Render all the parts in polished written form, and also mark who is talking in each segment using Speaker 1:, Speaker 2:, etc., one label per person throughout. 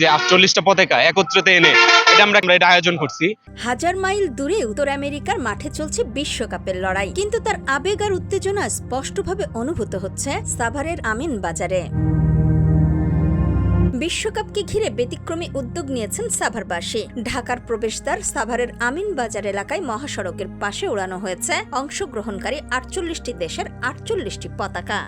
Speaker 1: যে ৪৮টা পতাকা একত্রিত এনে এটা আয়োজন করছি।
Speaker 2: হাজার মাইল দূরে উত্তর আমেরিকার মাঠে চলছে বিশ্বকাপের লড়াই, কিন্তু তার আবেগ আর উত্তেজনা স্পষ্টভাবে অনুভূত হচ্ছে সাভারের আমিন বাজারে। বিশ্বকাপকে ঘিরে ব্যতিক্রমী উদ্যোগ নিয়েছেন সাভারবাসী। ঢাকার প্রবেশদ্বার সাভারের আমিন বাজার এলাকায় মহাসড়কের পাশে উড়ানো হয়েছে অংশগ্রহণকারী ৪৮টি দেশের ৪৮টি পতাকা।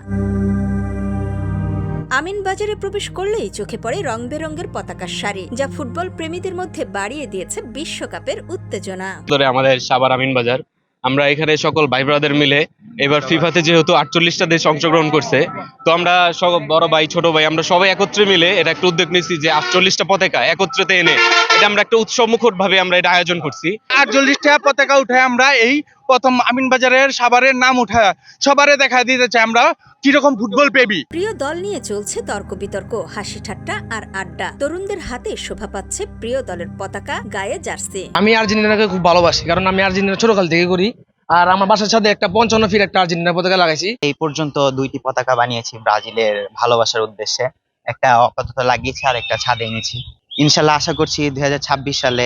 Speaker 2: আমিন বাজারে প্রবেশ করলেই চোখে পড়ে রং বেরঙের পতাকার সারি, যা ফুটবল প্রেমীদের মধ্যে বাড়িয়ে দিয়েছে বিশ্বকাপের উত্তেজনা।
Speaker 1: আমাদের সাভার আমিন বাজার, আমরা এখানে সকল ভাই ব্রাদার মিলে এবার ফিফাতে যেহেতু ৪৮টা দেশ অংশগ্রহণ করছে, তো আমরা সব বড় ভাই ছোট ভাই আমরা সবাই একত্রে মিলে এটা একটা উদ্যোগ নিয়েছি যে ৪৮টা পতাকা একত্রিত এনে এটা আমরা একটা উৎসবমুখর ভাবে আমরা এটা আয়োজন করছি।
Speaker 3: ৪৮টা পতাকা উঠায় আমরা এই প্রথম আমিন বাজারের সাভারের নাম উঠায় সবারে দেখা দিতে চাই আমরা কিরকম ফুটবল প্রেমী।
Speaker 2: প্রিয় দল নিয়ে চলছে তর্ক বিতর্ক, হাসি ঠাট্টা আর আড্ডা। তরুণদের হাতে শোভা পাচ্ছে প্রিয় দলের পতাকা, গায়ে জার্সি।
Speaker 4: আমি আর্জেন্টিনাকে খুব ভালোবাসি, কারণ আমি আর্জেন্টিনা ছোটকাল থেকে করি, আর আমার বাসার সাথে একটা ৫৫ ফিট একটা আর্জেন্টিনা পতাকা লাগাইছি।
Speaker 5: এই পর্যন্ত ২টি পতাকা বানিয়েছি ব্রাজিলের ভালোবাসার উদ্দেশ্যে। একটা আপাতত লাগিয়েছি আর একটা ছাদে এনেছি। ইনশাল্লাহ আশা করছি ২০২৬ সালে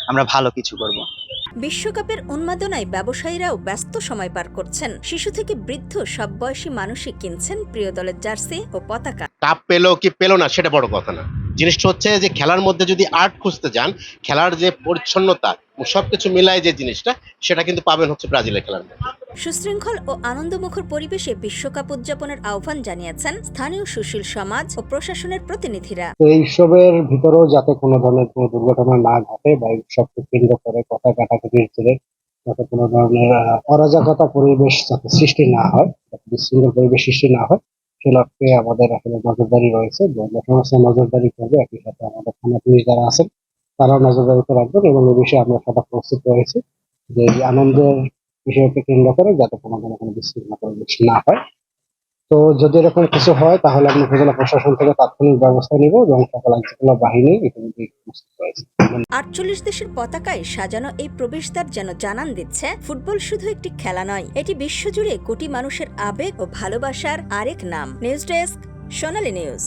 Speaker 5: আমরা ভালো কিছু করব।
Speaker 2: বিশ্বকাপের উন্মাদনায় ব্যবসায়ীরাও ব্যস্ত সময় পার করছেন। শিশু থেকে বৃদ্ধ সব বয়সী মানুষই কিনছেন প্রিয় দলের জার্সি ও পতাকা।
Speaker 6: কাপ পেলো কি পেলো না সেটা বড় কথা না, জিনিসটা হচ্ছে যে খেলার মধ্যে যদি আর্ট খুঁজতে যান, খেলার যে পরিচ্ছন্নতা সবকিছু মিলায় যে জিনিসটা, সেটা কিন্তু পাবেন হচ্ছে ব্রাজিলের খেলার মধ্যে।
Speaker 2: সুশৃঙ্খল ও আনন্দমুখর পরিবেশে বিশ্বকাপ উদযাপনের আহ্বান জানিয়েছেন স্থানীয় সুশীল সমাজ ও প্রশাসনের প্রতিনিধিরা।
Speaker 7: এই উৎসবের ভিতরেও যাতে কোনো ধরনের কোনো দুর্ঘটনা না ঘটে বা উৎসবকে কেন্দ্র করে কথা কাটাকাটির জেরে যাতে কোনো ধরনের অরাজকতা পরিবেশ যাতে সৃষ্টি না হয়, বিশৃঙ্খল পরিবেশ সৃষ্টি না হয়, সে লক্ষ্যে আমাদের আসলে নজরদারি রয়েছে। সমস্ত নজরদারি করবে, একই সাথে আমাদের থানা পুলিশ যারা আছেন তারাও নজরদারিতে রাখবেন, এবং এই বিষয়ে আমরা সদা প্রস্তুত রয়েছি যে আনন্দের বিষয়কে কেন্দ্র করে যাতে কোনো ধরনের কোনো বিশৃঙ্খলা পরিবেশ না হয়। তো যদি এরকম কিছু হয় তাহলে আমরা উপজেলা প্রশাসন থেকে তাৎক্ষণিক ব্যবস্থা নিব, এবং সকল আইনশৃঙ্খলা বাহিনী ইতিমধ্যে প্রস্তুত রয়েছে।
Speaker 2: ৪৮ দেশের পতাকায় সাজানো এই প্রবেশদ্বার যেন জানান দিচ্ছে ফুটবল শুধু একটি খেলা নয়, এটি বিশ্বজুড়ে কোটি মানুষের আবেগ ও ভালোবাসার আরেক নাম। নিউজ ডেস্ক, সোনালী নিউজ।